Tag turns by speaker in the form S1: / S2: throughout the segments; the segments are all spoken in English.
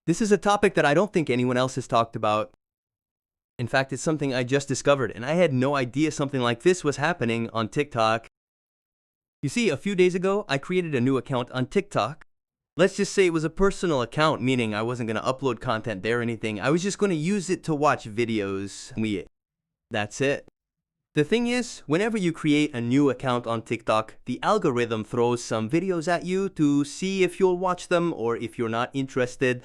S1: This is a topic that I don't think anyone else has talked about. In fact, it's something I just discovered, and I had no idea something like this was happening on TikTok. You see, a few days ago, I created a new account on TikTok. Let's just say it was a personal account, meaning I wasn't going to upload content there or anything. I was just going to use it to watch videos. That's it. The thing is, whenever you create a new account on TikTok, the algorithm throws some videos at you to see if you'll watch them or if you're not interested.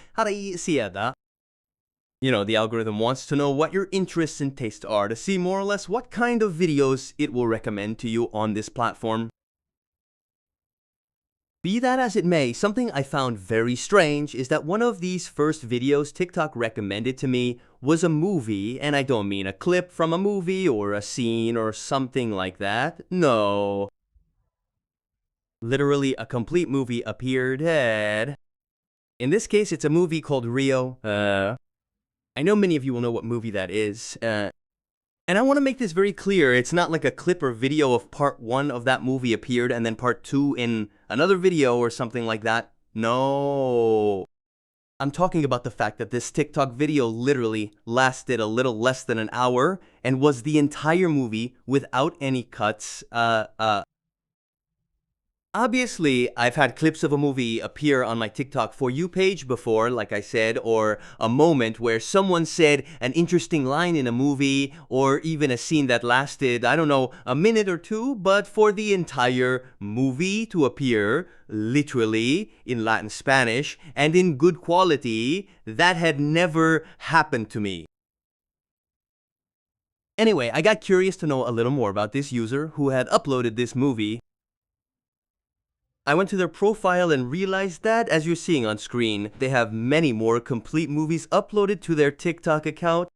S1: You know, the algorithm wants to know what your interests and tastes are to see more or less what kind of videos it will recommend to you on this platform. Be that as it may, something I found very strange is that one of these first videos TikTok recommended to me was a movie, and I don't mean a clip from a movie or a scene or something like that. No. Literally, a complete movie appeared. In this case, it's a movie called Rio. I know many of you will know what movie that is. And I want to make this very clear, it's not like a clip or video of part 1 of that movie appeared and then part 2 in another video or something like that. No. I'm talking about the fact that this TikTok video literally lasted a little less than an hour and was the entire movie without any cuts. Obviously, I've had clips of a movie appear on my TikTok For You page before, like I said, or a moment where someone said an interesting line in a movie, or even a scene that lasted, I don't know, a minute or two, but for the entire movie to appear, literally, in Latin Spanish, and in good quality, that had never happened to me. Anyway, I got curious to know a little more about this user who had uploaded this movie. I went to their profile and realized that, as you're seeing on screen, they have many more complete movies uploaded to their TikTok account.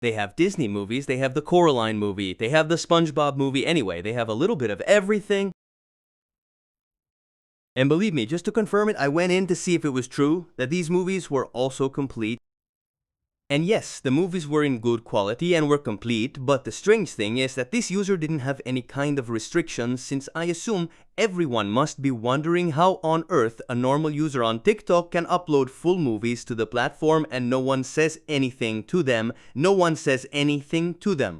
S1: They have Disney movies, they have the Coraline movie, they have the SpongeBob movie. Anyway, they have a little bit of everything. And believe me, just to confirm it, I went in to see if it was true that these movies were also complete. And yes, the movies were in good quality and were complete, but the strange thing is that this user didn't have any kind of restrictions, since I assume everyone must be wondering how on earth a normal user on TikTok can upload full movies to the platform and no one says anything to them. No one says anything to them.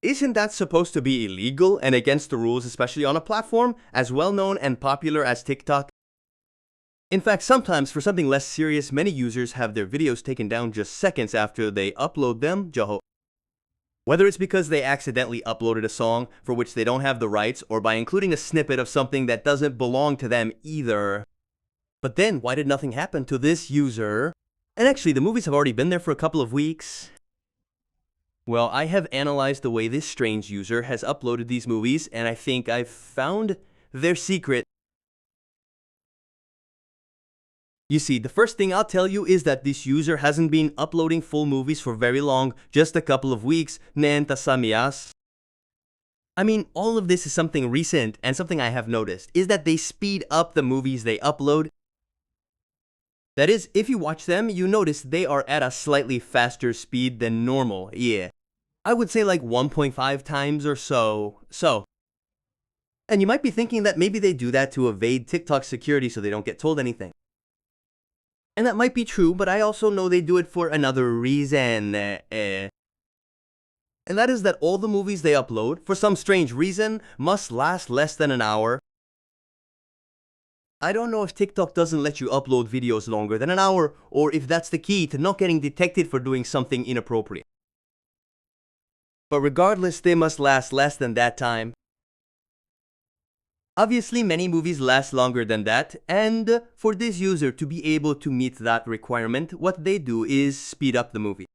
S1: Isn't that supposed to be illegal and against the rules, especially on a platform as well known and popular as TikTok? In fact, sometimes for something less serious, many users have their videos taken down just seconds after they upload them. Whether it's because they accidentally uploaded a song for which they don't have the rights, or by including a snippet of something that doesn't belong to them either. But then, why did nothing happen to this user? And actually, the movies have already been there for a couple of weeks. Well, I have analyzed the way this strange user has uploaded these movies, and I think I've found their secret. You see, the first thing I'll tell you is that this user hasn't been uploading full movies for very long, just a couple of weeks. I mean, all of this is something recent, and something I have noticed is that they speed up the movies they upload. That is, if you watch them, you notice they are at a slightly faster speed than normal. Yeah, I would say like 1.5 times or so. And you might be thinking that maybe they do that to evade TikTok security so they don't get told anything. And that might be true, but I also know they do it for another reason. And that is that all the movies they upload, for some strange reason, must last less than an hour. I don't know if TikTok doesn't let you upload videos longer than an hour, or if that's the key to not getting detected for doing something inappropriate. But regardless, they must last less than that time. Obviously, many movies last longer than that, and for this user to be able to meet that requirement, what they do is speed up the movie.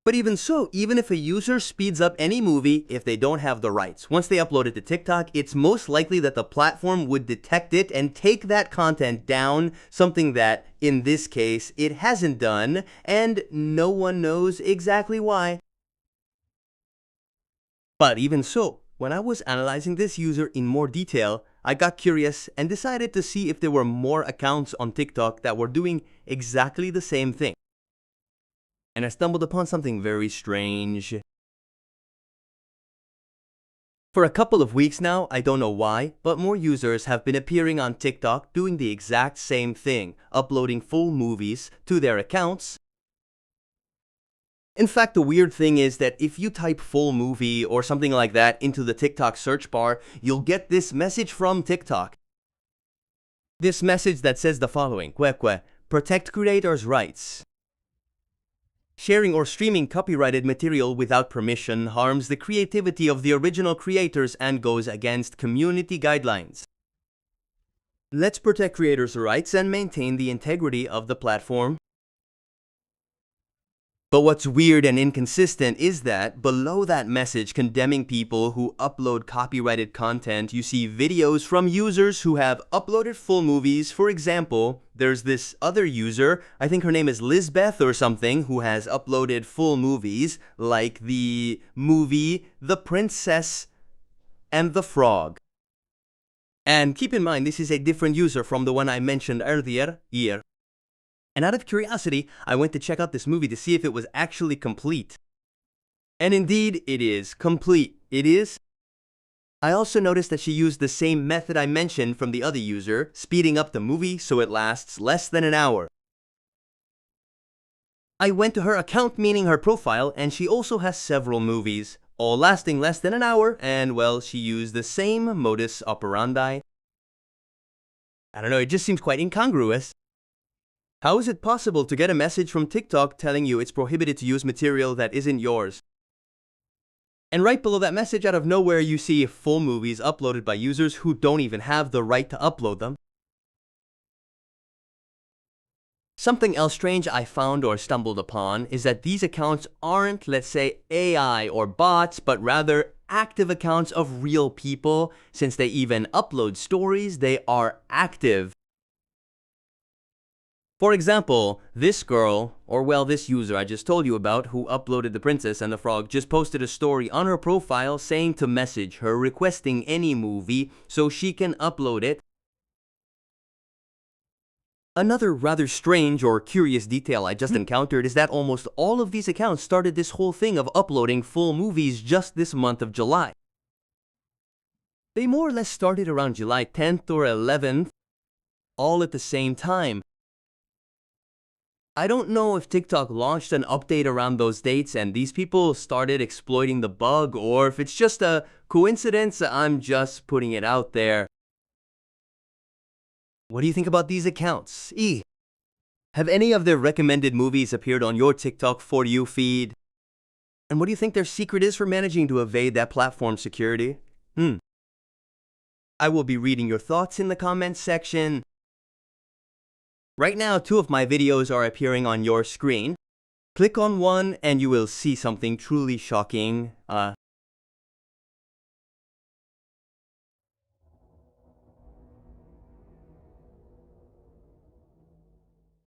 S1: But even so, even if a user speeds up any movie, if they don't have the rights, once they upload it to TikTok, it's most likely that the platform would detect it and take that content down, something that, in this case, it hasn't done, and no one knows exactly why. But even so, when I was analyzing this user in more detail, I got curious and decided to see if there were more accounts on TikTok that were doing exactly the same thing. And I stumbled upon something very strange. For a couple of weeks now, I don't know why, but more users have been appearing on TikTok doing the exact same thing, uploading full movies to their accounts. In fact, the weird thing is that if you type full movie or something like that into the TikTok search bar, you'll get this message from TikTok. This message that says the following, protect creators' rights. Sharing or streaming copyrighted material without permission harms the creativity of the original creators and goes against community guidelines. Let's protect creators' rights and maintain the integrity of the platform. But what's weird and inconsistent is that below that message condemning people who upload copyrighted content, you see videos from users who have uploaded full movies. For example, there's this other user, I think her name is Lizbeth or something, who has uploaded full movies like the movie The Princess and the Frog. And keep in mind, this is a different user from the one I mentioned earlier here. And out of curiosity, I went to check out this movie to see if it was actually complete. And indeed, it is complete. It is. I also noticed that she used the same method I mentioned from the other user, speeding up the movie so it lasts less than an hour. I went to her account, meaning her profile, and she also has several movies, all lasting less than an hour, and well, she used the same modus operandi. I don't know, it just seems quite incongruous. How is it possible to get a message from TikTok telling you it's prohibited to use material that isn't yours? And right below that message, out of nowhere, you see full movies uploaded by users who don't even have the right to upload them. Something else strange I found or stumbled upon is that these accounts aren't, let's say, AI or bots, but rather active accounts of real people. Since they even upload stories, they are active. For example, this girl, or well, this user I just told you about, who uploaded The Princess and the Frog, just posted a story on her profile saying to message her requesting any movie so she can upload it. Another rather strange or curious detail I just encountered is that almost all of these accounts started this whole thing of uploading full movies just this month of July. They more or less started around July 10th or 11th, all at the same time. I don't know if TikTok launched an update around those dates and these people started exploiting the bug, or if it's just a coincidence. I'm just putting it out there. What do you think about these accounts? Have any of their recommended movies appeared on your TikTok For You feed? And what do you think their secret is for managing to evade that platform security? I will be reading your thoughts in the comments section. Right now, 2 of my videos are appearing on your screen. Click on one and you will see something truly shocking.